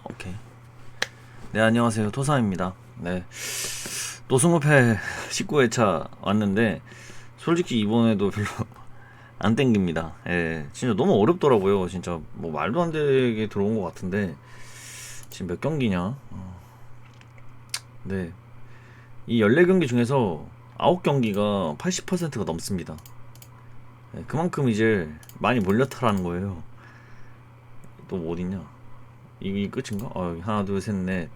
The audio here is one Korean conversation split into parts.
오케이. 네, 안녕하세요. 토사입니다. 네. 노승호패 19회차 왔는데, 솔직히 이번에도 별로 안 땡깁니다. 예, 진짜 너무 어렵더라고요. 진짜, 뭐, 말도 안 되게 들어온 것 같은데, 지금 몇 경기냐? 네. 이 14경기 중에서 9경기가 80%가 넘습니다. 예, 그만큼 이제 많이 몰렸다라는 거예요. 또 뭐 어딨냐? 이게 끝인가? 하나, 둘, 셋, 넷,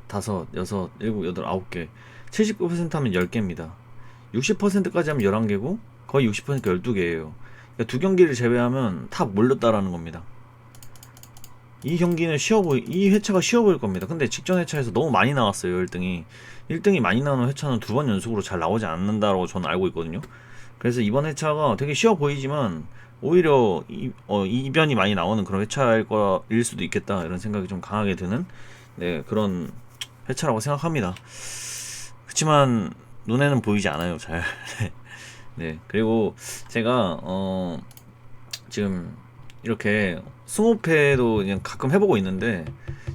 다섯, 여섯, 일곱, 여덟, 아홉 개. 79% 하면 10개입니다. 60%까지 하면 11개고, 거의 60%가 12개예요. 그러니까 두 경기를 제외하면 다 몰렸다라는 겁니다. 이 경기는 이 회차가 쉬워 보일 겁니다. 근데 직전 회차에서 너무 많이 나왔어요, 1등이. 1등이 많이 나오는 회차는 두 번 연속으로 잘 나오지 않는다고 저는 알고 있거든요. 그래서 이번 회차가 되게 쉬워 보이지만, 오히려 이변이 많이 나오는 그런 회차일 수도 있겠다, 이런 생각이 좀 강하게 드는, 네, 그런 회차라고 생각합니다. 그렇지만 눈에는 보이지 않아요, 잘. 네. 그리고 제가 지금 이렇게 스무패도 그냥 가끔 해보고 있는데,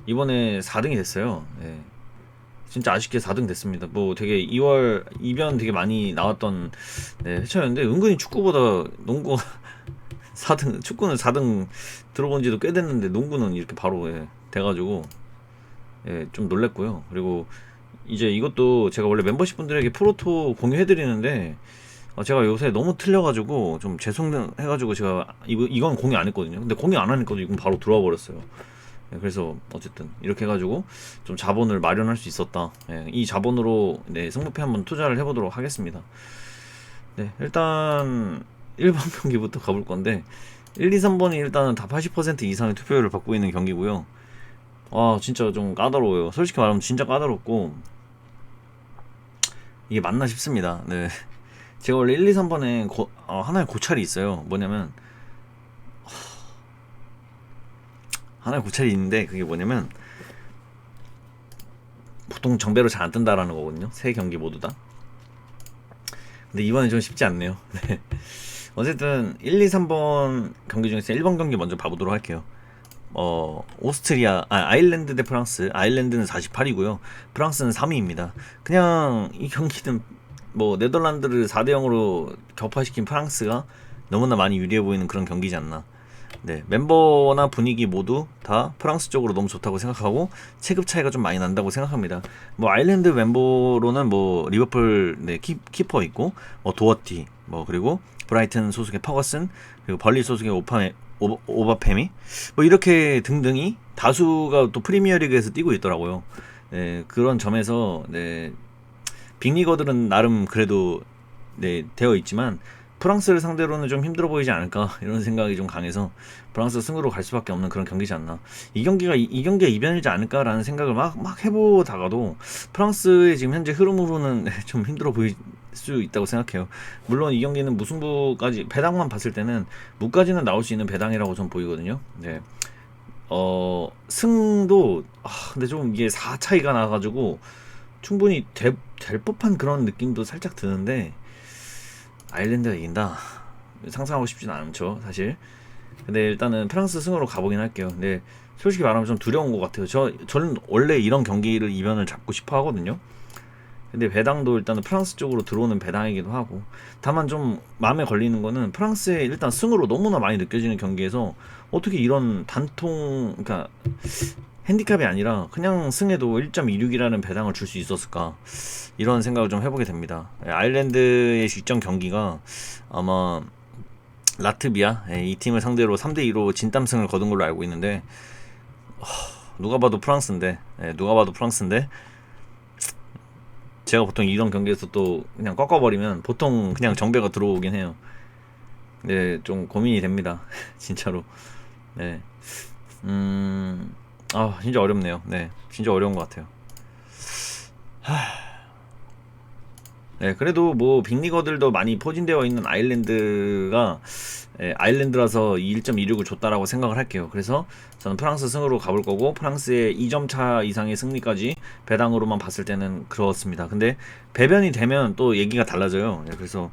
이번에 4등이 됐어요. 네. 진짜 아쉽게 4등 됐습니다. 뭐 되게 2월 이변 되게 많이 나왔던, 네, 회차였는데, 은근히 축구보다 농구 4등, 축구는 4등 들어본 지도 꽤 됐는데, 농구는 이렇게 바로, 예, 돼가지고, 예, 좀 놀랬고요. 그리고 이제 이것도 제가 원래 멤버십 분들에게 프로토 공유해드리는데, 제가 요새 너무 틀려가지고 좀 죄송해가지고 제가 이건 공유 안 했거든요. 근데 공유 안 하니까 이건 바로 들어와 버렸어요. 예, 그래서 어쨌든 이렇게 해가지고 좀 자본을 마련할 수 있었다. 예, 이 자본으로, 네, 승부패 한번 투자를 해보도록 하겠습니다. 네, 일단 1번 경기부터 가볼 건데, 1, 2, 3번이 일단은 다 80% 이상의 투표율을 받고 있는 경기고요. 진짜 좀 까다로워요. 솔직히 말하면 진짜 까다롭고, 이게 맞나 싶습니다. 네. 제가 원래 1, 2, 3번에 하나의 고찰이 있어요. 뭐냐면, 하나의 고찰이 있는데, 그게 뭐냐면, 보통 정배로 잘 안 뜬다라는 거거든요. 세 경기 모두 다. 근데 이번엔 좀 쉽지 않네요. 네. 어쨌든 1, 2, 3번 경기 중에서 1번 경기 먼저 봐보도록 할게요. 아일랜드 대 프랑스. 아일랜드는 48이고요. 프랑스는 3위입니다. 그냥 이 경기는 뭐 네덜란드를 4대 0으로 격파시킨 프랑스가 너무나 많이 유리해 보이는 그런 경기지 않나. 네, 멤버나 분위기 모두 다 프랑스 쪽으로 너무 좋다고 생각하고, 체급 차이가 좀 많이 난다고 생각합니다. 뭐 아일랜드 멤버로는 뭐 리버풀, 네, 키퍼 있고, 도어티, 뭐 그리고 브라이튼 소속의 퍼거슨, 그리고 벌리 소속의 오바페미, 뭐 이렇게 등등이 다수가 또 프리미어리그에서 뛰고 있더라고요. 네, 그런 점에서, 네, 빅리거들은 나름 그래도, 네, 되어 있지만, 프랑스를 상대로는 좀 힘들어 보이지 않을까, 이런 생각이 좀 강해서 프랑스 승으로 갈 수밖에 없는 그런 경기지 않나. 이 경기가 이변이지 않을까라는 생각을 막 해보다가도, 프랑스의 지금 현재 흐름으로는 좀 힘들어 보일 수 있다고 생각해요. 물론 이 경기는 무승부까지, 배당만 봤을 때는 무까지는 나올 수 있는 배당이라고 전 보이거든요. 네. 승도, 근데 좀 이게 4 차이가 나가지고 충분히 될 법한 그런 느낌도 살짝 드는데, 아일랜드가 이긴다, 상상하고 싶진 않죠, 사실. 근데 일단은 프랑스 승으로 가보긴 할게요. 근데 솔직히 말하면 좀 두려운 것 같아요. 저는 원래 이런 경기를 이변을 잡고 싶어 하거든요. 근데 배당도 일단은 프랑스 쪽으로 들어오는 배당이기도 하고, 다만 좀 마음에 걸리는 거는, 프랑스의 일단 승으로 너무나 많이 느껴지는 경기에서 어떻게 이런 그러니까 핸디캡이 아니라 그냥 승에도 1.26이라는 배당을 줄 수 있었을까, 이런 생각을 좀 해보게 됩니다. 아일랜드의 직전 경기가 아마 라트비아, 이 팀을 상대로 3대2로 진땀승을 거둔 걸로 알고 있는데, 누가 봐도 프랑스인데, 제가 보통 이런 경기에서 또 그냥 꺾어버리면 보통 그냥 정배가 들어오긴 해요. 네, 좀 고민이 됩니다. 진짜로. 네. 진짜 어렵네요. 네, 진짜 어려운 것 같아요. 네, 그래도 뭐 빅리거들도 많이 포진되어 있는 아일랜드가, 아일랜드라서 1.26을 줬다라고 생각을 할게요. 그래서 저는 프랑스 승으로 가볼 거고, 프랑스의 2점 차 이상의 승리까지 배당으로만 봤을 때는 그렇습니다. 근데 배변이 되면 또 얘기가 달라져요. 그래서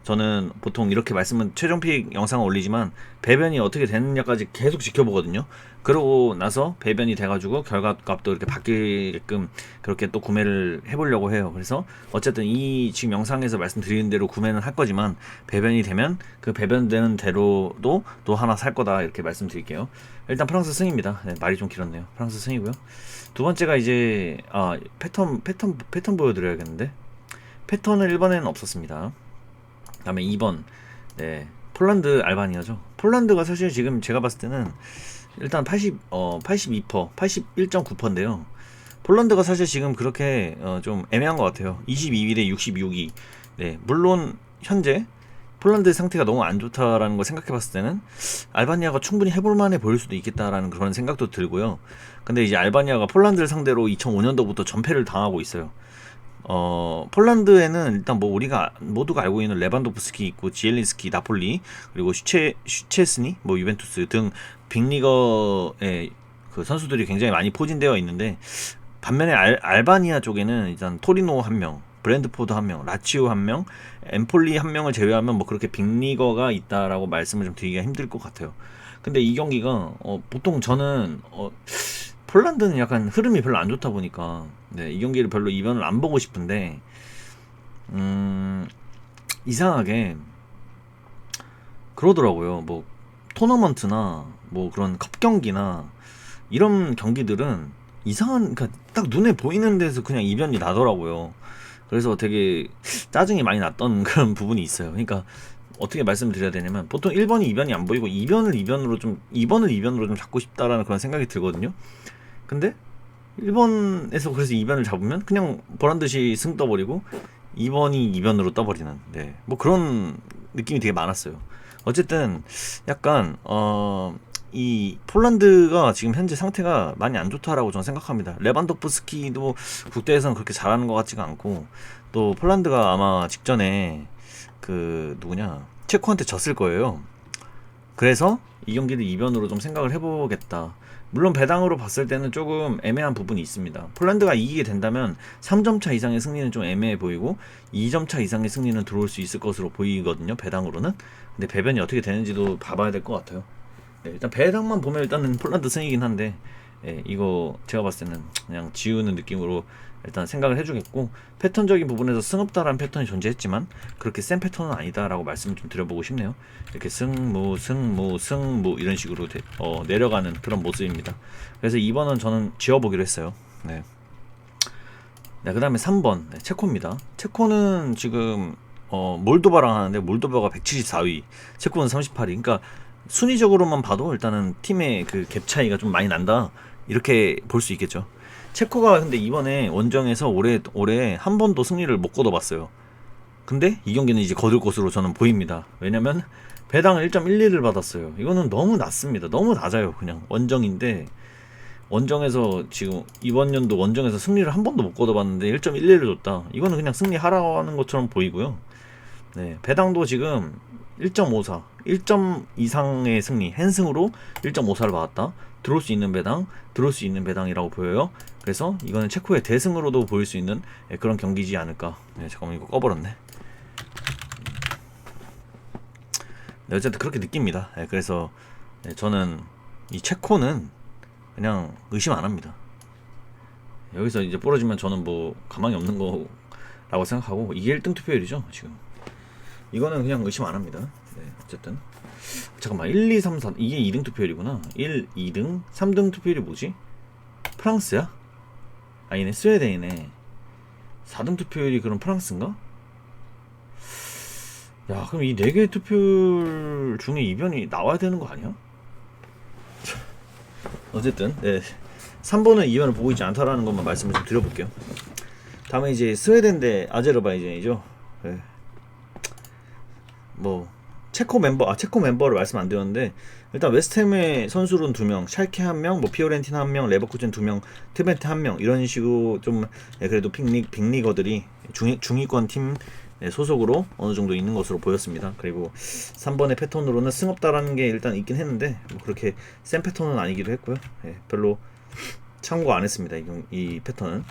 저는 보통 이렇게 말씀은 최종픽 영상을 올리지만 배변이 어떻게 되느냐까지 계속 지켜보거든요. 그러고 나서 배변이 돼가지고 결과값도 이렇게 바뀌게끔 그렇게 또 구매를 해보려고 해요. 그래서 어쨌든 이 지금 영상에서 말씀드리는 대로 구매는 할 거지만 배변이 되면 그 배변되는 대로도 또 하나 살 거다 이렇게 말씀드릴게요. 일단 프랑스 승입니다. 네, 말이 좀 길었네요. 프랑스 승이고요. 두 번째가 이제 패턴 보여드려야겠는데 패턴은 1번에는 없었습니다. 다음에 2번 폴란드 알바니아죠. 폴란드가 사실 지금 제가 봤을 때는 일단 82%, 81.9%인데요. 폴란드가 사실 지금 그렇게 좀 애매한 것 같아요. 22위 대 66위. 네, 물론 현재 폴란드 상태가 너무 안 좋다라는 걸 생각해 봤을 때는 알바니아가 충분히 해볼 만해 보일 수도 있겠다라는 그런 생각도 들고요. 근데 이제 알바니아가 폴란드를 상대로 2005년도부터 전패를 당하고 있어요. 폴란드에는 일단 뭐 우리가 모두가 알고 있는 레반도프스키 있고 지엘린스키 나폴리 그리고 슈체스니 뭐 유벤투스 등 빅리거의 그 선수들이 굉장히 많이 포진되어 있는데 반면에 알바니아 쪽에는 일단 토리노 한 명, 브랜드포드 한 명, 라치오 한 명, 엠폴리 한 명을 제외하면 뭐 그렇게 빅리거가 있다라고 말씀을 좀 드리기가 힘들 것 같아요. 근데 이 경기가 보통 저는 폴란드는 약간 흐름이 별로 안 좋다 보니까 이 경기를 별로 이변을 안 보고 싶은데 이상하게 그러더라고요. 뭐 토너먼트나 뭐 그런 컵 경기나 이런 경기들은 그러니까 딱 눈에 보이는 데서 그냥 이변이 나더라고요. 그래서 되게 짜증이 많이 났던 그런 부분이 있어요. 그러니까 어떻게 말씀을 드려야 되냐면 보통 1번이 이변이 안 보이고 2번을 이변으로 좀 잡고 싶다라는 그런 생각이 들거든요. 근데 1번에서 그래서 2변을 잡으면 그냥 보란듯이 승 떠버리고 2번이 2변으로 떠버리는 뭐 그런 느낌이 되게 많았어요. 어쨌든 약간 이 폴란드가 지금 현재 상태가 많이 안 좋다라고 저는 생각합니다. 레반도프스키도 국대에서는 그렇게 잘하는 것 같지가 않고 또 폴란드가 아마 직전에 그 누구냐 체코한테 졌을 거예요. 그래서 이 경기를 2변으로 좀 생각을 해보겠다. 물론 배당으로 봤을 때는 조금 애매한 부분이 있습니다. 폴란드가 이기게 된다면 3점 차 이상의 승리는 좀 애매해 보이고 2점 차 이상의 승리는 들어올 수 있을 것으로 보이거든요. 배당으로는. 근데 배변이 어떻게 되는지도 봐봐야 될 것 같아요. 일단 배당만 보면 일단은 폴란드 승이긴 한데 이거 제가 봤을 때는 그냥 지우는 느낌으로 일단 생각을 해주겠고 패턴적인 부분에서 승업다라는 패턴이 존재했지만 그렇게 센 패턴은 아니다라고 말씀을 좀 드려보고 싶네요. 이렇게 승무 이런 식으로 내려가는 그런 모습입니다. 그래서 2번은 저는 지워보기로 했어요. 그 다음에 3번 체코입니다. 체코는 지금 몰도바랑 하는데 몰도바가 174위 체코는 38위. 그러니까 순위적으로만 봐도 일단은 팀의 그 갭 차이가 좀 많이 난다 이렇게 볼 수 있겠죠. 체코가 근데 이번에 원정에서 올해 한 번도 승리를 못 거둬봤어요. 근데 이 경기는 이제 거둘 것으로 저는 보입니다. 왜냐면 배당을 1.12를 받았어요. 이거는 너무 낮습니다. 너무 낮아요. 그냥 원정인데 원정에서 지금 이번 연도 원정에서 승리를 한 번도 못 거둬봤는데 1.11을 줬다. 이거는 그냥 승리하라는 것처럼 보이고요. 배당도 지금 1.54, 1점 이상의 승리, 한승으로 1.54를 받았다. 들어올 수 있는 배당이라고 보여요. 그래서 이거는 체코의 대승으로도 보일 수 있는 그런 경기지 않을까. 잠깐만 이거 꺼버렸네. 어쨌든 그렇게 느낍니다. 그래서 저는 이 체코는 그냥 의심 안 합니다. 여기서 이제 부러지면 저는 뭐 가망이 없는 거라고 생각하고 이게 1등 투표율이죠 지금. 이거는 그냥 의심 안 합니다. 어쨌든 잠깐만 1, 2, 3, 4 이게 2등 투표율이구나. 1, 2등, 3등 투표율이 뭐지? 프랑스야? 아니네 스웨덴이네. 4등 투표율이 그럼 프랑스인가? 야 그럼 이 4개의 투표율 중에 이변이 나와야 되는 거 아니야? 어쨌든 3번은 이변을 보고 있지 않다라는 것만 말씀을 좀 드려볼게요. 다음에 이제 스웨덴 대 아제르바이잔이죠. 뭐 체코 멤버를 말씀 안 드렸는데 일단 웨스트햄의 선수는 2명, 샬케 1명, 뭐 피오렌티나 1명, 레버쿠젠 2명, 트벤테 1명 이런 식으로 좀 그래도 빅리거들이 중위권 팀 소속으로 어느 정도 있는 것으로 보였습니다. 그리고 3번의 패턴으로는 승업다라는 게 일단 있긴 했는데 뭐 그렇게 센 패턴은 아니기도 했고요. 별로 참고 안 했습니다. 이 패턴은.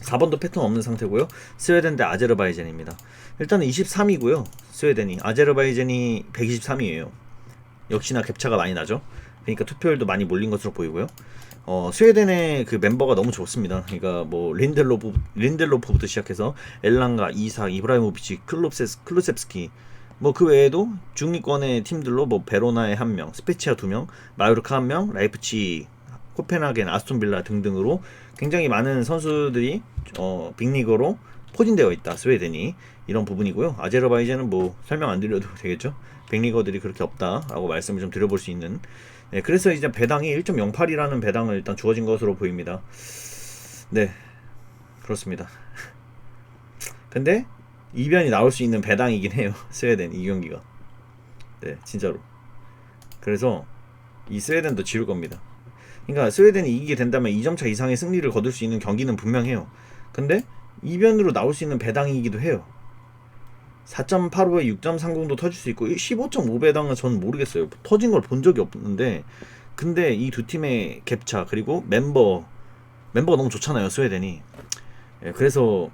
4번도 패턴 없는 상태고요. 스웨덴 대 아제르바이잔입니다. 일단은 23이고요. 스웨덴이. 아제르바이잔이 123이에요. 역시나 갭차가 많이 나죠. 그러니까 투표율도 많이 몰린 것으로 보이고요. 스웨덴의 그 멤버가 너무 좋습니다. 그러니까 뭐 린델로프부터 시작해서 엘랑가, 이삭, 이브라이모비치, 클루셉스키, 뭐 그 외에도 중위권의 팀들로 뭐 베로나의 한 명, 스페치아 2명, 마요르카 한 명, 라이프치, 코펜하겐, 아스톤빌라 등등으로 굉장히 많은 선수들이 빅리그로 포진되어 있다. 스웨덴이 이런 부분이고요. 아제르바이잔은 뭐 설명 안 드려도 되겠죠. 빅리거들이 그렇게 없다라고 말씀을 좀 드려볼 수 있는. 네, 그래서 이제 배당이 1.08이라는 배당을 일단 주어진 것으로 보입니다. 네, 그렇습니다. 근데 이변이 나올 수 있는 배당이긴 해요. 스웨덴 이 경기가. 네, 진짜로. 그래서 이 스웨덴도 지를 겁니다. 그러니까 스웨덴이 이기게 된다면 2점차 이상의 승리를 거둘 수 있는 경기는 분명해요. 근데 이변으로 나올 수 있는 배당이기도 해요. 4.85에 6.30도 터질 수 있고 15.5배당은 저는 모르겠어요. 터진 걸 본 적이 없는데, 근데 이 두 팀의 갭차 그리고 멤버가 너무 좋잖아요. 스웨덴이. 예, 그래서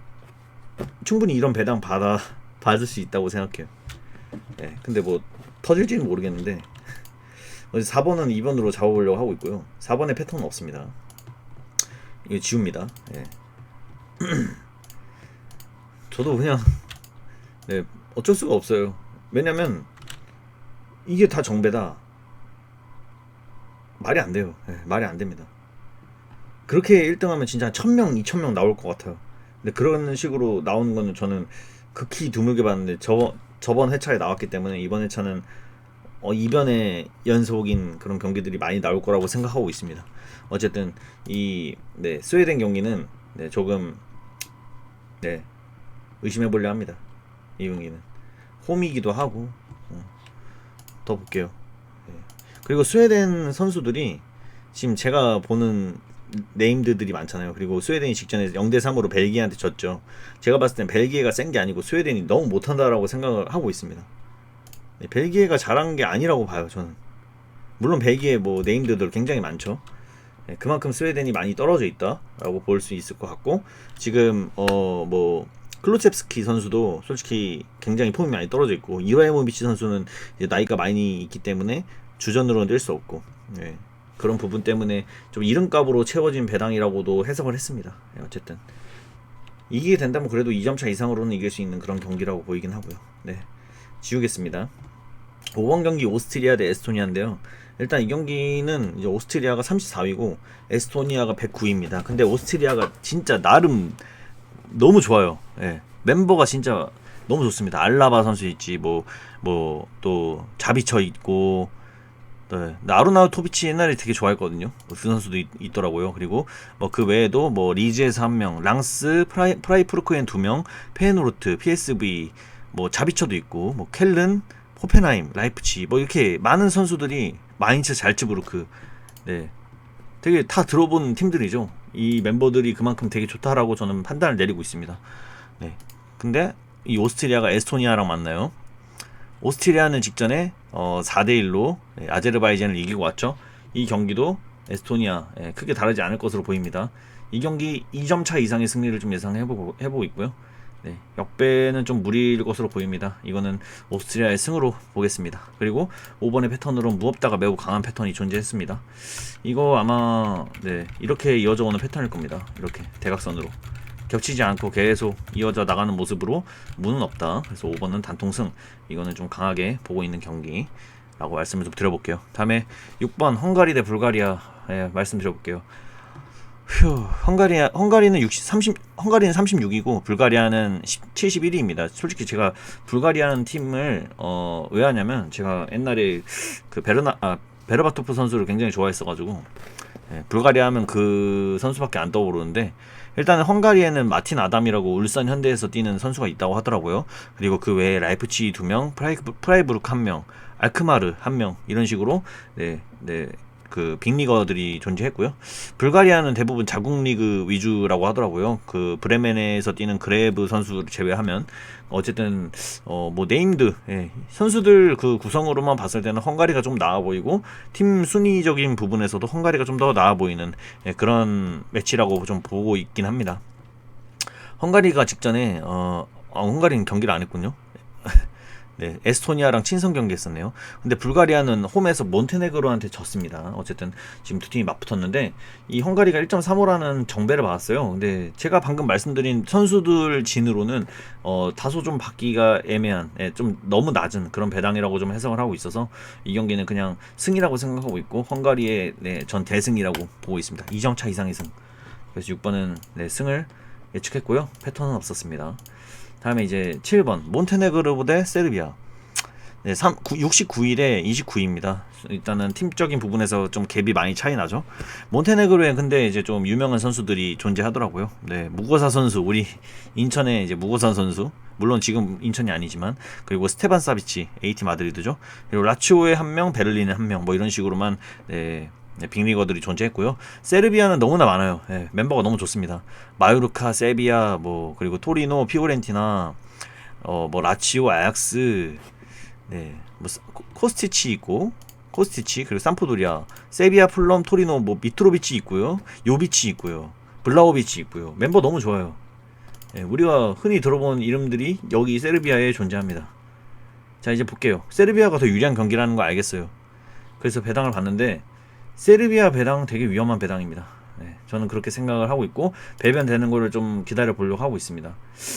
충분히 이런 배당 받을 수 있다고 생각해요. 예, 근데 뭐 터질지는 모르겠는데 4번은 2번으로 잡아보려고 하고 있고요. 4번의 패턴은 없습니다. 이거 지웁니다. 예. 저도 그냥 네, 어쩔 수가 없어요. 왜냐면 이게 다 정배다. 말이 안 돼요. 네, 말이 안 됩니다. 그렇게 1등하면 진짜 1000명, 2000명 나올 것 같아요. 근데 그런 식으로 나오는 거는 저는 극히 드물게 봤는데 저번 회차에 나왔기 때문에 이번 회차는 이변의 연속인 그런 경기들이 많이 나올 거라고 생각하고 있습니다. 어쨌든 네, 스웨덴 경기는 네, 조금 네, 의심해 보려 합니다. 이 경기는 홈이기도 하고 더 볼게요. 네. 그리고 스웨덴 선수들이 지금 제가 보는 네임드들이 많잖아요. 그리고 스웨덴이 직전에 0대3으로 벨기에한테 졌죠. 제가 봤을 땐 벨기에가 센 게 아니고 스웨덴이 너무 못한다라고 생각을 하고 있습니다. 네, 벨기에가 잘한 게 아니라고 봐요. 저는. 물론 벨기에 뭐 네임드들 굉장히 많죠. 네, 그만큼 스웨덴이 많이 떨어져 있다라고 볼 수 있을 것 같고, 지금 뭐 클루셉스키 선수도 솔직히 굉장히 폼이 많이 떨어져 있고, 이브라이모비치 선수는 이제 나이가 많이 있기 때문에 주전으로는 뛸 수 없고, 네, 그런 부분 때문에 좀 이름값으로 채워진 배당이라고도 해석을 했습니다. 네, 어쨌든 이기게 된다면 그래도 2점차 이상으로는 이길 수 있는 그런 경기라고 보이긴 하고요. 네, 지우겠습니다. 5번 경기 오스트리아 대 에스토니아인데요. 일단 이 경기는 이제 오스트리아가 34위고 에스토니아가 109위입니다. 근데 오스트리아가 진짜 나름 너무 좋아요. 예. 멤버가 진짜 너무 좋습니다. 알라바 선수 있지, 뭐 또 자비처 있고, 네. 아루나우토비치 옛날에 되게 좋아했거든요. 그 선수도 있더라고요. 그리고 뭐 그 외에도 뭐 리즈에서 한 명, 랑스, 프라이프루크엔 2명, 페노르트, PSV, 뭐 자비처도 있고, 뭐 켈른, 호펜하임, 라이프치, 뭐 이렇게 많은 선수들이, 마인츠, 잘츠부르크, 네, 되게 다 들어본 팀들이죠. 이 멤버들이 그만큼 되게 좋다라고 저는 판단을 내리고 있습니다. 네, 근데 이 오스트리아가 에스토니아랑 만나요. 오스트리아는 직전에 4대1로 아제르바이잔을 이기고 왔죠. 이 경기도 에스토니아 크게 다르지 않을 것으로 보입니다. 이 경기 2점 차 이상의 승리를 좀 예상해보고 있고요. 네, 역배는 좀 무리일 것으로 보입니다. 이거는 오스트리아의 승으로 보겠습니다. 그리고 5번의 패턴으로 무겁다가 매우 강한 패턴이 존재했습니다. 이거 아마 네, 이렇게 이어져 오는 패턴일 겁니다. 이렇게 대각선으로 겹치지 않고 계속 이어져 나가는 모습으로 무는 없다. 그래서 5번은 단통승. 이거는 좀 강하게 보고 있는 경기라고 말씀을 좀 드려볼게요. 다음에 6번 헝가리 대 불가리아 말씀드려볼게요. 헝가리는 36이고 불가리아는 71위입니다. 솔직히 제가 불가리아는 팀을 왜 하냐면, 제가 옛날에 그 베르바토프 선수를 굉장히 좋아했어가지고, 불가리아 하면 그 선수밖에 안 떠오르는데, 일단은 헝가리에는 마틴 아담이라고 울산 현대에서 뛰는 선수가 있다고 하더라고요. 그리고 그 외에 라이프치히 2명, 프라이부르크 1명, 알크마르 1명, 이런 식으로 그 빅리거들이 존재했고요. 불가리아는 대부분 자국 리그 위주라고 하더라고요. 그 브레멘에서 뛰는 그레브 선수를 제외하면 어쨌든 뭐 네임드 선수들 그 구성으로만 봤을 때는 헝가리가 좀 나아 보이고, 팀 순위적인 부분에서도 헝가리가 좀 더 나아 보이는 그런 매치라고 좀 보고 있긴 합니다. 헝가리가 직전에 헝가리는 경기를 안 했군요. 네, 에스토니아랑 친선 경기 했었네요. 근데 불가리아는 홈에서 몬테네그로한테 졌습니다. 어쨌든 지금 두 팀이 맞붙었는데 이 헝가리가 1.35라는 정배를 받았어요. 근데 제가 방금 말씀드린 선수들 진으로는 다소 좀 받기가 애매한, 좀 너무 낮은 그런 배당이라고 좀 해석을 하고 있어서 이 경기는 그냥 승이라고 생각하고 있고 헝가리의 전 대승이라고 보고 있습니다. 2점 차 이상의 승. 그래서 6번은 승을 예측했고요. 패턴은 없었습니다. 다음에 이제 7번 몬테네그로 대 세르비아. 69일에 29입니다. 일단은 팀적인 부분에서 좀 갭이 많이 차이 나죠. 몬테네그로에 근데 이제 좀 유명한 선수들이 존재하더라고요. 무고사 선수, 우리 인천의 이제 무고사 선수, 물론 지금 인천이 아니지만, 그리고 스테반 사비치, AT 마드리드죠. 그리고 라치오에 한 명, 베를린에 한 명, 뭐 이런 식으로만 빅리거들이 존재했고요. 세르비아는 너무나 많아요. 멤버가 너무 좋습니다. 마요르카, 세비야, 뭐 그리고 토리노, 피오렌티나, 뭐 라치오, 아약스, 뭐 코스티치 있고, 코스티치, 그리고 삼프도리아, 세비야, 플럼, 토리노, 뭐 미트로비치 있고요, 요비치 있고요, 블라오비치 있고요. 멤버 너무 좋아요. 우리가 흔히 들어본 이름들이 여기 세르비아에 존재합니다. 자, 이제 볼게요. 세르비아가 더 유리한 경기라는 거 알겠어요. 그래서 배당을 봤는데 세르비아 배당 되게 위험한 배당입니다. 저는 그렇게 생각을 하고 있고 배변되는 거를 좀 기다려 보려고 하고 있습니다.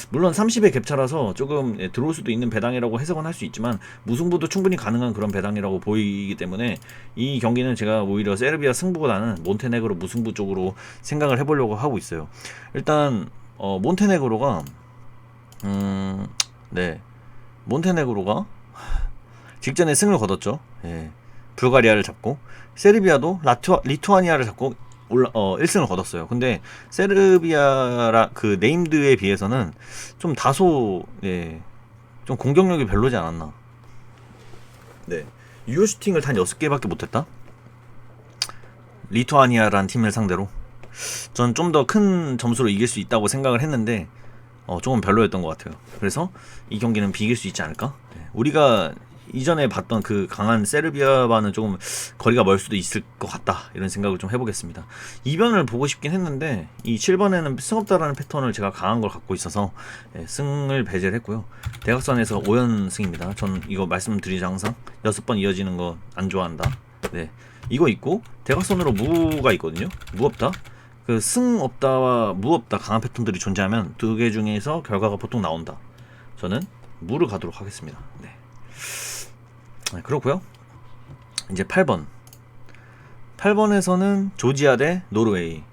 물론 30의 갭차라서 조금 들어올 수도 있는 배당이라고 해석은 할 수 있지만 무승부도 충분히 가능한 그런 배당이라고 보이기 때문에 이 경기는 제가 오히려 세르비아 승부보다는 몬테네그로 무승부 쪽으로 생각을 해보려고 하고 있어요. 일단 몬테네그로가 몬테네그로가 직전에 승을 거뒀죠. 불가리아를 잡고 세르비아도 리투아니아를 잡고 1승을 거뒀어요. 근데 세르비아 그 네임드에 비해서는 좀 다소 좀 공격력이 별로지 않았나. 유효 슈팅을 단 6개밖에 못했다. 리투아니아라는 팀을 상대로 전 좀 더 큰 점수로 이길 수 있다고 생각을 했는데 조금 별로였던 것 같아요. 그래서 이 경기는 비길 수 있지 않을까? 우리가 이전에 봤던 그 강한 세르비아와는 조금 거리가 멀 수도 있을 것 같다, 이런 생각을 좀 해보겠습니다. 이변을 보고 싶긴 했는데 이 7번에는 승 없다라는 패턴을 제가 강한 걸 갖고 있어서 승을 배제를 했고요. 대각선에서 5연승입니다. 전 이거 말씀드리죠, 항상 6번 이어지는 거 안 좋아한다. 이거 있고 대각선으로 무가 있거든요. 무 없다. 그 승 없다와 무 없다 강한 패턴들이 존재하면 두 개 중에서 결과가 보통 나온다. 저는 무를 가도록 하겠습니다. 그렇고요. 이제 8번에서는 조지아 대 노르웨이.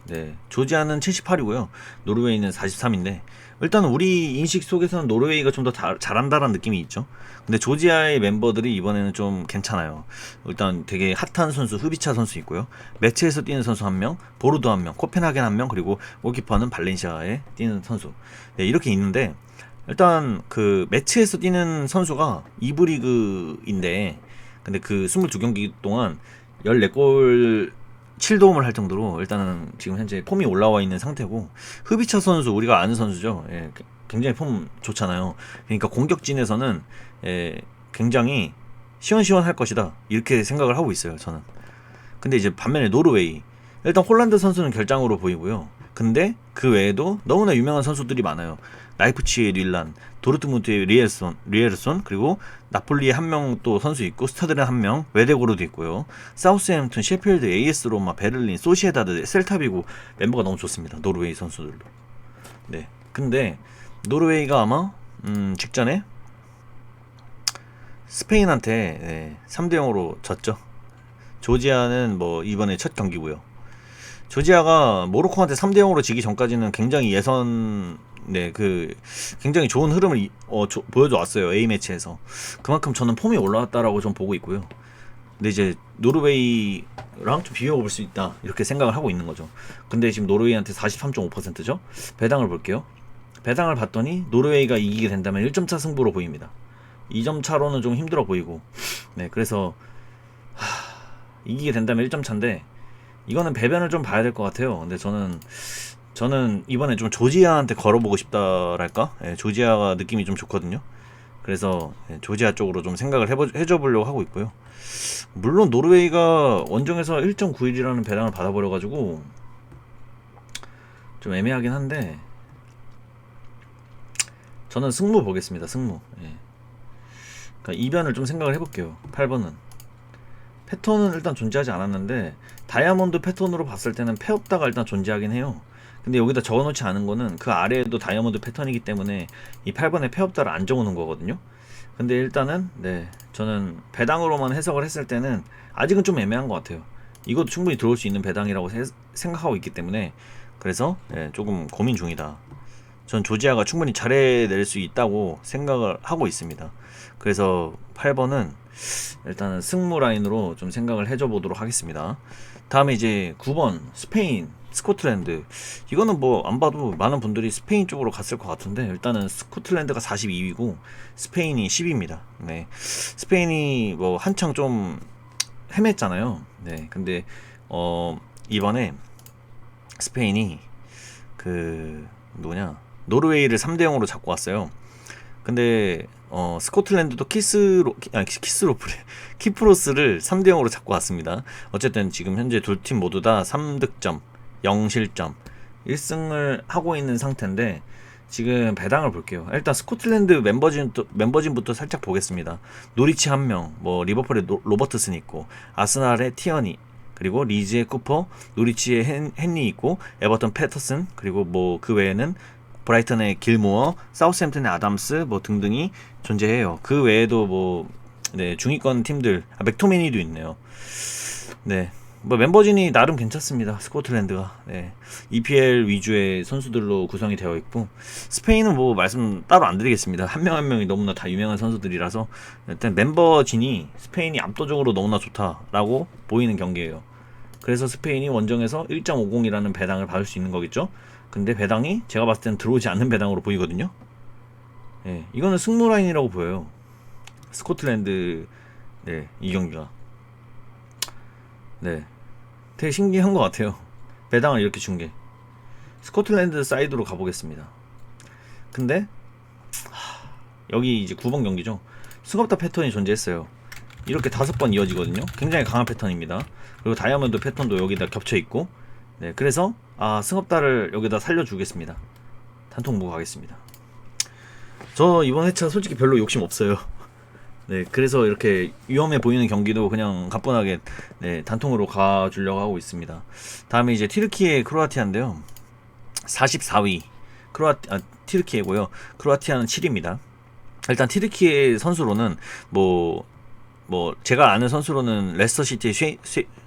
조지아는 78이고요. 노르웨이는 43인데 일단 우리 인식 속에서는 노르웨이가 좀 더 잘한다라는 느낌이 있죠. 근데 조지아의 멤버들이 이번에는 좀 괜찮아요. 일단 되게 핫한 선수 흐비차 선수 있고요. 매체에서 뛰는 선수 1명, 보르도 1명, 코펜하겐 1명, 그리고 골키퍼는 발렌시아에 뛰는 선수. 이렇게 있는데 일단 그 매치에서 뛰는 선수가 2부 리그인데 근데 그 22경기 동안 14골 7도움을 할 정도로 일단은 지금 현재 폼이 올라와 있는 상태고, 흐비차 선수 우리가 아는 선수죠. 굉장히 폼 좋잖아요. 그러니까 공격진에서는 굉장히 시원시원할 것이다, 이렇게 생각을 하고 있어요, 저는. 근데 이제 반면에 노르웨이, 일단 홀란드 선수는 결장으로 보이고요. 근데 그 외에도 너무나 유명한 선수들이 많아요. 라이프치히의 릴란, 도르트문트의 리에르손, 그리고 나폴리에 한 명 또 선수 있고, 스타드렌 한 명, 웨데고르도 있고요. 사우스햄튼, 셰필드, AS 로마, 베를린, 소시에다드, 셀타비고 멤버가 너무 좋습니다. 노르웨이 선수들도. 근데 노르웨이가 아마 직전에 스페인한테 3대0으로 졌죠. 조지아는 뭐 이번에 첫 경기고요. 조지아가 모로코한테 3대0으로 지기 전까지는 굉장히 굉장히 좋은 흐름을 보여줘 왔어요. A매치에서. 그만큼 저는 폼이 올라왔다라고 좀 보고 있고요. 근데 이제 노르웨이랑 좀 비벼볼 수 있다, 이렇게 생각을 하고 있는 거죠. 근데 지금 노르웨이한테 43.5%죠. 배당을 볼게요. 배당을 봤더니 노르웨이가 이기게 된다면 1점차 승부로 보입니다. 2점 차로는 좀 힘들어 보이고. 그래서 이기게 된다면 1점 차인데 이거는 배변을 좀 봐야 될 것 같아요. 근데 저는 이번에 좀 조지아한테 걸어보고 싶다랄까? 조지아가 느낌이 좀 좋거든요. 그래서 조지아 쪽으로 좀 생각을 해줘 보려고 하고 있고요. 물론 노르웨이가 원정에서 1.91이라는 배당을 받아버려가지고 좀 애매하긴 한데 저는 승무 보겠습니다. 승무. 예. 그러니까 이변을 좀 생각을 해볼게요. 8번은 패턴은 일단 존재하지 않았는데 다이아몬드 패턴으로 봤을 때는 패없다가 일단 존재하긴 해요. 근데 여기다 적어놓지 않은 거는 그 아래에도 다이아몬드 패턴이기 때문에 이 8번에 패없다를 안 적어놓은 거거든요. 근데 일단은 네, 저는 배당으로만 해석을 했을 때는 아직은 좀 애매한 것 같아요. 이것도 충분히 들어올 수 있는 배당이라고 생각하고 있기 때문에 그래서 네, 조금 고민 중이다. 전 조지아가 충분히 잘해낼 수 있다고 생각을 하고 있습니다. 그래서 8번은 일단은 승무 라인으로 좀 생각을 해줘 보도록 하겠습니다. 다음에 이제 9번 스페인 스코틀랜드. 이거는 뭐 안 봐도 많은 분들이 스페인 쪽으로 갔을 것 같은데 일단은 스코틀랜드가 42위고 스페인이 10위입니다. 네. 스페인이 뭐 한창 좀 헤맸잖아요. 네. 근데 이번에 스페인이 그 누구냐? 노르웨이를 3대 0으로 잡고 왔어요. 근데 스코틀랜드도 키스로프래 키프로스를 3대 0으로 잡고 왔습니다. 어쨌든 지금 현재 두 팀 모두 다 3득점 0실점 1승을 하고 있는 상태인데 지금 배당을 볼게요. 일단 스코틀랜드 멤버진부터 살짝 보겠습니다. 노리치 1명, 뭐 리버풀의 로버트슨 있고, 아스날의 티어니, 그리고 리즈의 쿠퍼, 노리치의 헨리 있고, 에버턴 패터슨, 그리고 뭐 그 외에는 브라이턴의 길모어, 사우스햄튼의 아담스 뭐 등등이 존재해요. 그 외에도 뭐 네, 중위권 팀들, 맥토미니도 있네요. 네. 뭐 멤버진이 나름 괜찮습니다. 스코틀랜드가. 네. EPL 위주의 선수들로 구성이 되어 있고 스페인은 뭐 말씀 따로 안 드리겠습니다. 한 명 한 명이 너무나 다 유명한 선수들이라서 일단 멤버진이 스페인이 압도적으로 너무나 좋다라고 보이는 경기예요. 그래서 스페인이 원정에서 1.50이라는 배당을 받을 수 있는 거겠죠. 근데 배당이 제가 봤을 때는 들어오지 않는 배당으로 보이거든요. 네, 이거는 승무 라인이라고 보여요. 스코틀랜드 네, 이 경기가 네, 되게 신기한 것 같아요. 배당을 이렇게 준 게. 스코틀랜드 사이드로 가보겠습니다. 근데 여기 이제 9번 경기죠. 승업다 패턴이 존재했어요. 이렇게 5번 이어지거든요. 굉장히 강한 패턴입니다. 그리고 다이아몬드 패턴도 여기다 겹쳐 있고, 네, 그래서 승업다를 여기다 살려주겠습니다. 단통부 가겠습니다. 저 이번 회차 솔직히 별로 욕심 없어요. 네, 그래서 이렇게 위험해 보이는 경기도 그냥 가뿐하게 네, 단통으로 가주려고 하고 있습니다. 다음에 이제 티르키예 크로아티아인데요. 44위 티르키예고요. 크로아티아는 7위입니다. 일단 티르키예 선수로는 뭐 제가 아는 선수로는 레스터시티의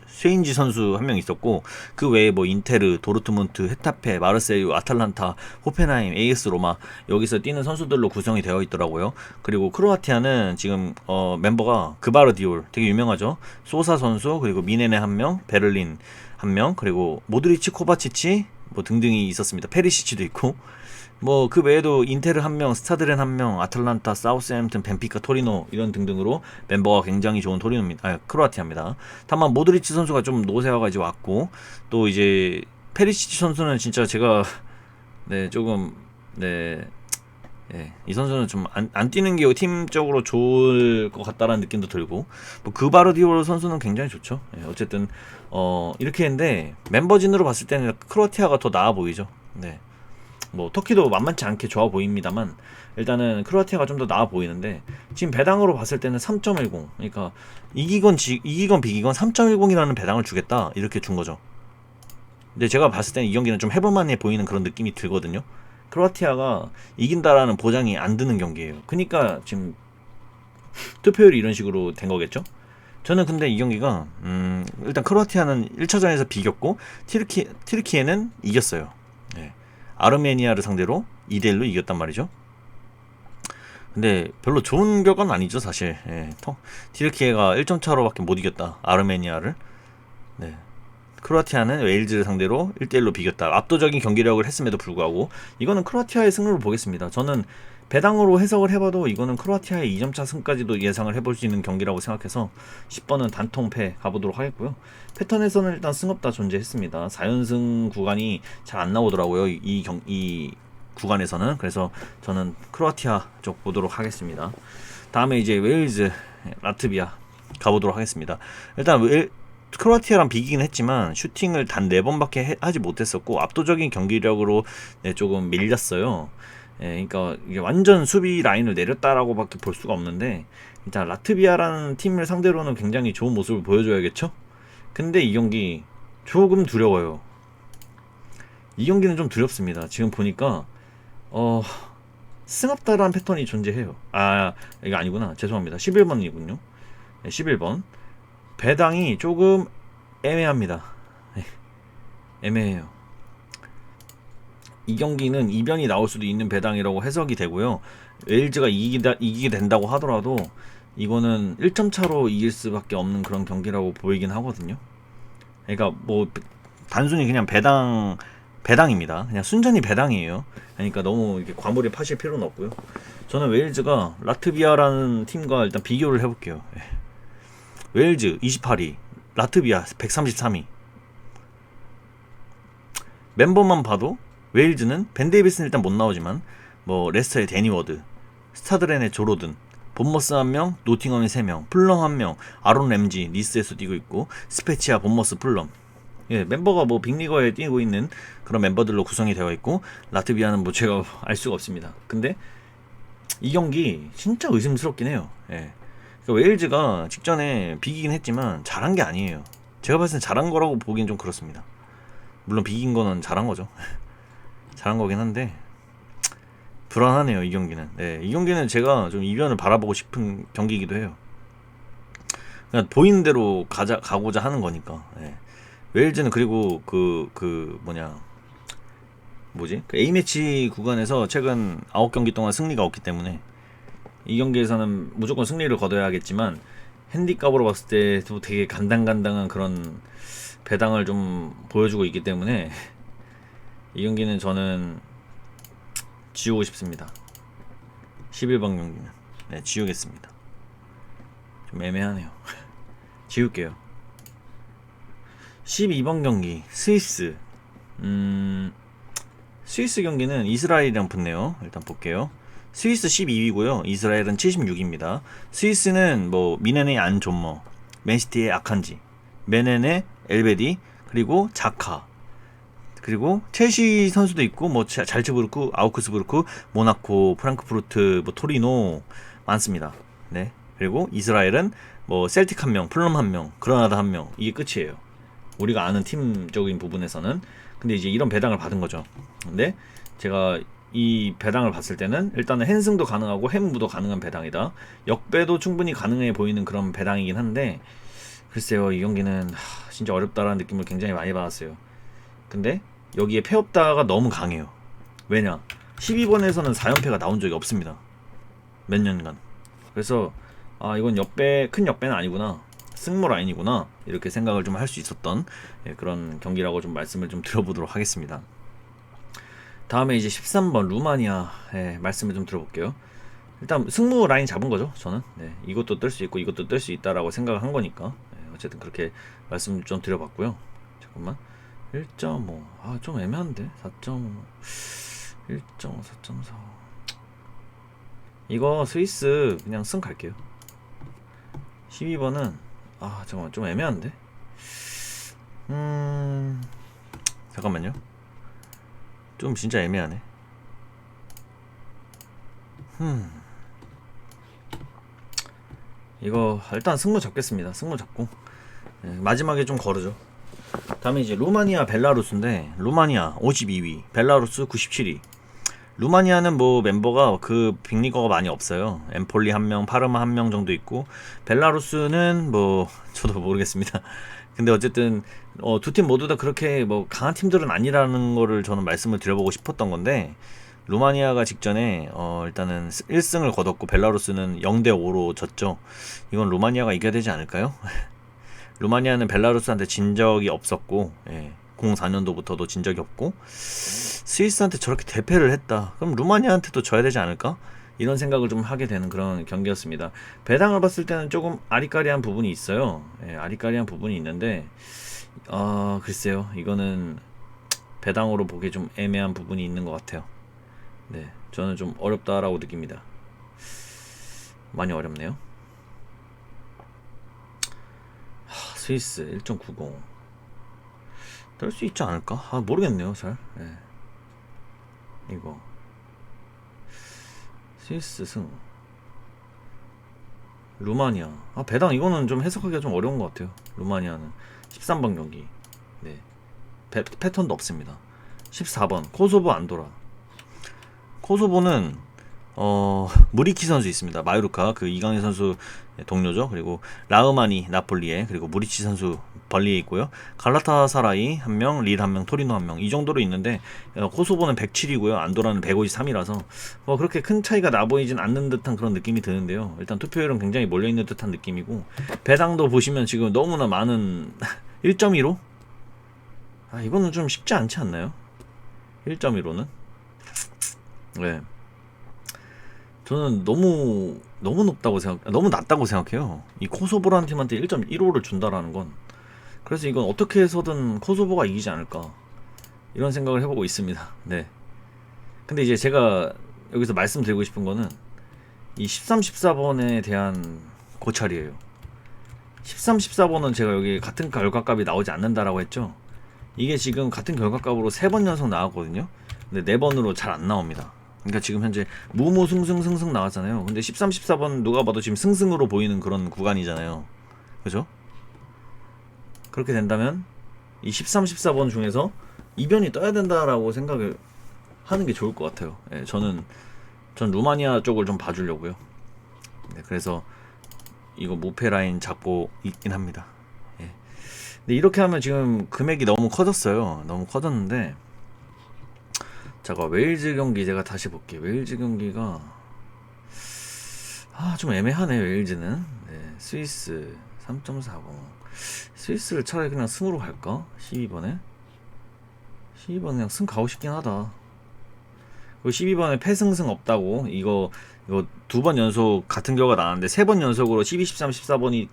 쉐인지 선수 한 명 있었고 그 외에 뭐 인테르, 도르트문트, 헤타페, 마르세유, 아탈란타, 호펜하임, AS 로마 여기서 뛰는 선수들로 구성이 되어 있더라고요. 그리고 크로아티아는 지금 멤버가 그바르디올 되게 유명하죠. 소사 선수 그리고 미네네 한 명, 베를린 한 명, 그리고 모드리치, 코바치치 뭐 등등이 있었습니다. 페리시치도 있고 뭐 그 외에도 인테르 한 명, 스타드렌 한 명, 아틀란타, 사우스햄튼, 벤피카, 토리노 이런 등등으로 멤버가 굉장히 좋은 크로아티아입니다. 다만 모드리치 선수가 좀 노세화가 왔고 또 이제 페리시치 선수는 진짜 제가 네 조금 네, 이 선수는 좀 안 뛰는 게 팀적으로 좋을 것 같다라는 느낌도 들고 뭐 그바르디올 선수는 굉장히 좋죠. 어쨌든 이렇게 했는데 멤버진으로 봤을 때는 크로아티아가 더 나아 보이죠. 네. 뭐 터키도 만만치 않게 좋아 보입니다만 일단은 크로아티아가 좀 더 나아 보이는데 지금 배당으로 봤을 때는 3.10 그러니까 이기건 비기건 3.10이라는 배당을 주겠다 이렇게 준 거죠. 근데 제가 봤을 때는 이 경기는 좀 해볼만해 보이는 그런 느낌이 들거든요. 크로아티아가 이긴다라는 보장이 안 드는 경기예요. 그러니까 지금 투표율이 이런 식으로 된 거겠죠. 저는 근데 이 경기가 일단 크로아티아는 1차전에서 비겼고 티르키에는 이겼어요. 네. 아르메니아를 상대로 2대1로 이겼단 말이죠. 근데 별로 좋은 결과는 아니죠 사실. 티르키예가 1점 차로밖에 못 이겼다 아르메니아를. 네. 크로아티아는 웨일즈를 상대로 1대1로 비겼다. 압도적인 경기력을 했음에도 불구하고 이거는 크로아티아의 승리를 보겠습니다. 저는 배당으로 해석을 해봐도 이거는 크로아티아의 2점차 승까지도 예상을 해볼 수 있는 경기라고 생각해서 10번은 단통패 가보도록 하겠고요. 패턴에서는 일단 승업다 존재했습니다. 4연승 구간이 잘 안 나오더라고요. 이 구간에서는. 그래서 저는 크로아티아 쪽 보도록 하겠습니다. 다음에 이제 웨일즈, 라트비아 가보도록 하겠습니다. 일단 크로아티아랑 비기긴 했지만 슈팅을 단 4번밖에 하지 못했었고 압도적인 경기력으로 조금 밀렸어요. 예, 그러니까 이게 완전 수비 라인을 내렸다라고밖에 볼 수가 없는데 일단 라트비아라는 팀을 상대로는 굉장히 좋은 모습을 보여줘야겠죠? 근데 이 경기 조금 두려워요. 이 경기는 좀 두렵습니다. 지금 보니까 승업다라는 패턴이 존재해요. 아, 이거 아니구나. 죄송합니다. 11번이군요. 네, 11번. 배당이 조금 애매합니다. 네, 애매해요. 이 경기는 이변이 나올 수도 있는 배당이라고 해석이 되고요. 웨일즈가 이기게 된다고 하더라도 이거는 1점 차로 이길 수밖에 없는 그런 경기라고 보이긴 하거든요. 그러니까 뭐 단순히 그냥 배당입니다. 그냥 순전히 배당이에요. 그러니까 너무 이렇게 과몰입 하실 필요는 없고요. 저는 웨일즈가 라트비아라는 팀과 일단 비교를 해볼게요. 웨일즈 28위, 라트비아 133위. 멤버만 봐도 웨일즈는 벤 데이비스는 일단 못 나오지만 뭐 레스터의 데니 워드, 스타드렌의 조로든, 본머스 1명, 노팅엄의 3명, 풀럼 1명, 아론 램지, 니스에서 뛰고 있고 스페치아, 본머스, 풀럼. 예, 멤버가 뭐 빅리거에 뛰고 있는 그런 멤버들로 구성이 되어 있고 라트비아는 뭐 제가 알 수가 없습니다. 근데 이 경기 진짜 의심스럽긴 해요. 예. 그러니까 웨일즈가 직전에 비기긴 했지만 잘한 게 아니에요. 제가 봤을 때 잘한 거라고 보기엔 좀 그렇습니다. 물론 비긴 거는 잘한 거죠. 잘한 거긴 한데 불안하네요 이 경기는. 네, 이 경기는 제가 좀 이변을 바라보고 싶은 경기이기도 해요. 그냥 보이는 대로 가고자 하는 거니까. 네. 웨일즈는 그리고 그 A매치 구간에서 최근 9경기 동안 승리가 없기 때문에 이 경기에서는 무조건 승리를 거둬야겠지만 핸디값으로 봤을 때도 되게 간당간당한 그런 배당을 좀 보여주고 있기 때문에 이 경기는 저는 지우고 싶습니다. 11번 경기는 네, 지우겠습니다. 좀 애매하네요. 지울게요. 12번 경기 스위스. 스위스 경기는 이스라엘이랑 붙네요. 일단 볼게요. 스위스 12위고요. 이스라엘은 76입니다. 스위스는 뭐 미넨의 안존머, 맨시티의 아칸지, 메넨의 엘베디, 그리고 자카, 그리고 첼시 선수도 있고 뭐 잘츠부르크, 아우크스부르크, 모나코, 프랑크푸르트, 뭐 토리노 많습니다. 네. 그리고 이스라엘은 뭐 셀틱 1명, 플럼 1명, 그라나다 1명. 이게 끝이에요. 우리가 아는 팀적인 부분에서는. 근데 이제 이런 배당을 받은 거죠. 근데 제가 이 배당을 봤을 때는 일단은 핸승도 가능하고 햄무도 가능한 배당이다. 역배도 충분히 가능해 보이는 그런 배당이긴 한데 글쎄요, 이 경기는 진짜 어렵다라는 느낌을 굉장히 많이 받았어요. 근데 여기에 패업다가 너무 강해요. 왜냐? 12번에서는 4연패가 나온 적이 없습니다. 몇 년간. 그래서 이건 큰 역배는 아니구나. 승모 라인이구나. 이렇게 생각을 좀 할 수 있었던 그런 경기라고 좀 말씀을 좀 드려보도록 하겠습니다. 다음에 이제 13번 루마니아 말씀을 좀 들어볼게요. 일단 승무 라인 잡은 거죠. 저는 이것도 뜰 수 있고 이것도 뜰 수 있다라고 생각을 한 거니까 어쨌든 그렇게 말씀 좀 드려봤고요. 잠깐만 1.5 좀 애매한데 4.5 1.5 4.4 이거 스위스 그냥 승 갈게요. 12번은 잠깐만 좀 애매한데 잠깐만요. 좀 진짜 애매하네. 이거 일단 승무 잡겠습니다. 승무 잡고 마지막에 좀 거르죠. 다음에 이제 루마니아 벨라루스인데 루마니아 52위 벨라루스 97위. 루마니아는 뭐 멤버가 그 빅리거가 많이 없어요. 엠폴리 1명, 파르마 1명 정도 있고 벨라루스는 뭐 저도 모르겠습니다. 근데 어쨌든 두 팀 모두 다 그렇게 뭐 강한 팀들은 아니라는 거를 저는 말씀을 드려보고 싶었던 건데 루마니아가 직전에 일단은 1승을 거뒀고 벨라루스는 0대5로 졌죠. 이건 루마니아가 이겨야 되지 않을까요? 루마니아는 벨라루스한테 진 적이 없었고 04년도부터도 진 적이 없고 스위스한테 저렇게 대패를 했다. 그럼 루마니아한테도 져야 되지 않을까? 이런 생각을 좀 하게 되는 그런 경기였습니다. 배당을 봤을 때는 조금 아리까리한 부분이 있어요. 아리까리한 부분이 있는데 글쎄요. 이거는 배당으로 보기 좀 애매한 부분이 있는 것 같아요. 네, 저는 좀 어렵다라고 느낍니다. 많이 어렵네요. 스위스 1.90 뜰 수 있지 않을까? 모르겠네요 잘. 이거 스위스 승. 루마니아. 아, 배당 이거는 좀 해석하기가 좀 어려운 것 같아요. 루마니아는 13번 경기. 네. 패턴도 없습니다. 14번 코소보 안도라. 코소보는 무리키 선수 있습니다. 마요르카 그 이강인 선수 동료죠. 그리고 라흐마니 나폴리에, 그리고 무리치 선수 벌리에 있고요. 갈라타사라이 한 명, 릴 한 명, 토리노 한 명, 이 정도로 있는데 코소보는 107이고요. 안도라는 153이라서 뭐 그렇게 큰 차이가 나 보이진 않는 듯한 그런 느낌이 드는데요. 일단 투표율은 굉장히 몰려 있는 듯한 느낌이고, 배당도 보시면 지금 너무나 많은 1.15? 아, 이거는 좀 쉽지 않지 않나요? 1.15는? 네. 저는 너무 높다고 너무 낮다고 생각해요. 이 코소보라는 팀한테 1.15를 준다라는 건. 그래서 이건 어떻게 해서든 코소보가 이기지 않을까, 이런 생각을 해보고 있습니다. 네. 근데 이제 제가 여기서 말씀드리고 싶은 거는 이 13, 14번에 대한 고찰이에요. 13, 14번은 제가 여기 같은 결과값이 나오지 않는다라고 했죠. 이게 지금 같은 결과값으로 3번 연속 나왔거든요. 근데 4번으로 잘 안 나옵니다. 그러니까 지금 현재 무무 승승승승 나왔잖아요. 근데 13, 14번 누가 봐도 지금 승승으로 보이는 그런 구간이잖아요. 그죠? 그렇게 된다면 이 13, 14번 중에서 이변이 떠야 된다라고 생각을 하는 게 좋을 것 같아요. 예, 전 루마니아 쪽을 좀 봐주려고요. 네, 그래서 이거 무패 라인 잡고 있긴 합니다. 예. 근데 이렇게 하면 지금 금액이 너무 커졌어요. 너무 커졌는데, 잠깐 웨일즈 경기 제가 다시 볼게요. 웨일즈 경기가 좀 애매하네. 웨일즈는 스위스 3.40. 스위스를 차라리 그냥 승으로 갈까? 12번에 12번 그냥 승 가고 싶긴 하다. 그리고 12번에 패승승 없다고, 이거 2번 연속 같은 결과가 나왔는데 3번 연속으로 12, 13, 14번이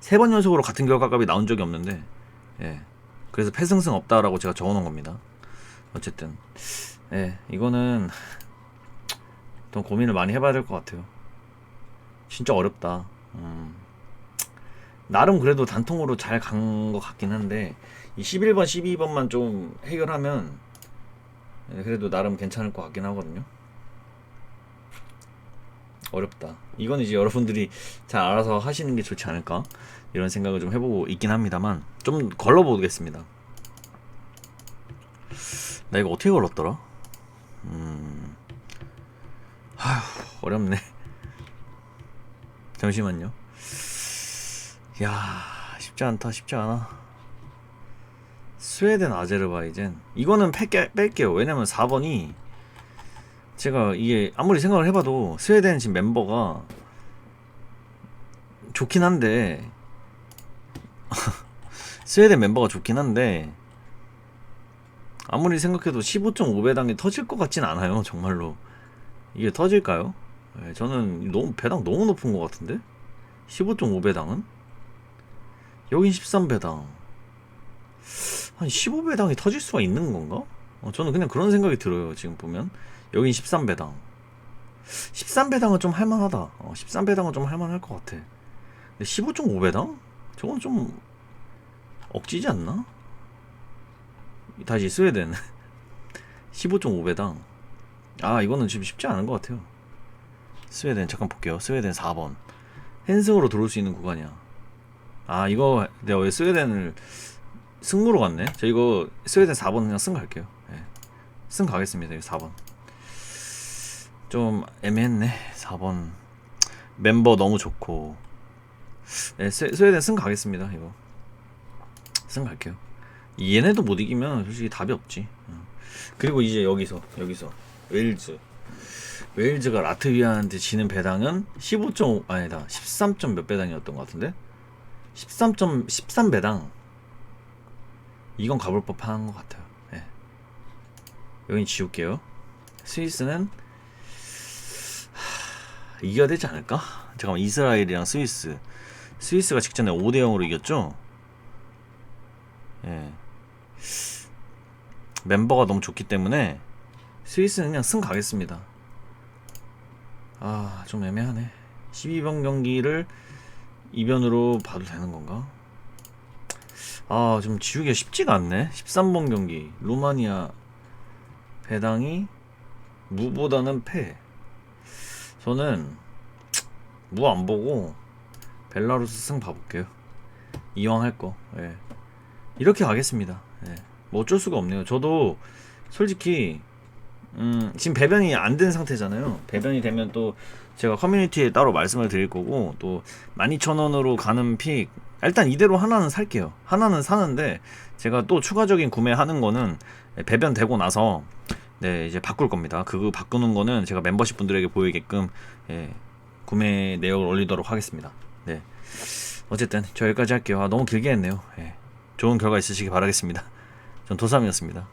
3번 연속으로 같은 결과값이 나온 적이 없는데, 예, 그래서 패승승 없다라고 제가 적어놓은 겁니다. 어쨌든 이거는 좀 고민을 많이 해봐야 될 것 같아요. 진짜 어렵다. 나름 그래도 단통으로 잘 간 것 같긴 한데, 이 11번, 12번만 좀 해결하면 그래도 나름 괜찮을 것 같긴 하거든요. 어렵다. 이건 이제 여러분들이 잘 알아서 하시는 게 좋지 않을까, 이런 생각을 좀 해보고 있긴 합니다만, 좀 걸러보겠습니다. 나 이거 어떻게 걸렀더라? 어렵네. 잠시만요. 야, 쉽지 않다. 쉽지 않아. 스웨덴 아제르바이젠, 이거는 뺄게요. 왜냐면 4번이 제가 이게 아무리 생각을 해봐도 스웨덴 지금 멤버가 좋긴 한데 스웨덴 멤버가 좋긴 한데 아무리 생각해도 15.5배당이 터질 것 같진 않아요. 정말로 이게 터질까요? 저는 너무 배당 너무 높은 것 같은데, 15.5배당은 여긴 13배당, 한 15배당이 터질 수가 있는 건가? 저는 그냥 그런 생각이 들어요. 지금 보면 여긴 13배당, 13배당은 좀 할만하다. 13배당은 좀 할만할 것 같아. 근데 15.5배당? 저건 좀 억지지 않나? 다시 스웨덴 15.5배당. 이거는 지금 쉽지 않은 것 같아요. 스웨덴 잠깐 볼게요. 스웨덴 4번 헨승으로 들어올 수 있는 구간이야. 이거 내가 왜 스웨덴을 승무로 갔네? 저 이거 스웨덴 4번 그냥 승 갈게요. 승 가겠습니다. 이거 4번 좀 애매했네. 4번 멤버 너무 좋고, 스웨덴 승 가겠습니다. 이거 승 갈게요. 얘네도 못 이기면 솔직히 답이 없지. 그리고 이제 여기서 웨일즈가 라트비아한테 지는 배당은 15. 아니다, 13. 몇 배당이었던 것 같은데, 13배당. 이건 가볼 법한 것 같아요. 여긴 지울게요. 스위스는 이겨야 되지 않을까? 잠깐만, 이스라엘이랑 스위스가 직전에 5대0으로 이겼죠? 멤버가 너무 좋기 때문에 스위스는 그냥 승 가겠습니다. 좀 애매하네. 12번 경기를 이변으로 봐도 되는 건가? 좀 지우기가 쉽지가 않네. 13번 경기 루마니아 배당이 무보다는 패. 저는 무 안 보고 벨라루스 승 봐볼게요. 이왕 할 거. 예. 이렇게 가겠습니다. 예. 뭐 어쩔 수가 없네요. 저도 솔직히 지금 배변이 안 된 상태잖아요. 배변이 되면 또 제가 커뮤니티에 따로 말씀을 드릴 거고, 또 12,000원으로 가는 픽 일단 이대로 하나는 살게요. 하나는 사는데 제가 또 추가적인 구매하는 거는 배변 되고 나서 네, 이제 바꿀 겁니다. 그거 바꾸는 거는 제가 멤버십 분들에게 보이게끔 예, 구매 내역을 올리도록 하겠습니다. 네. 어쨌든 저 여기까지 할게요. 아, 너무 길게 했네요. 예. 좋은 결과 있으시기 바라겠습니다. 전 도삼이었습니다.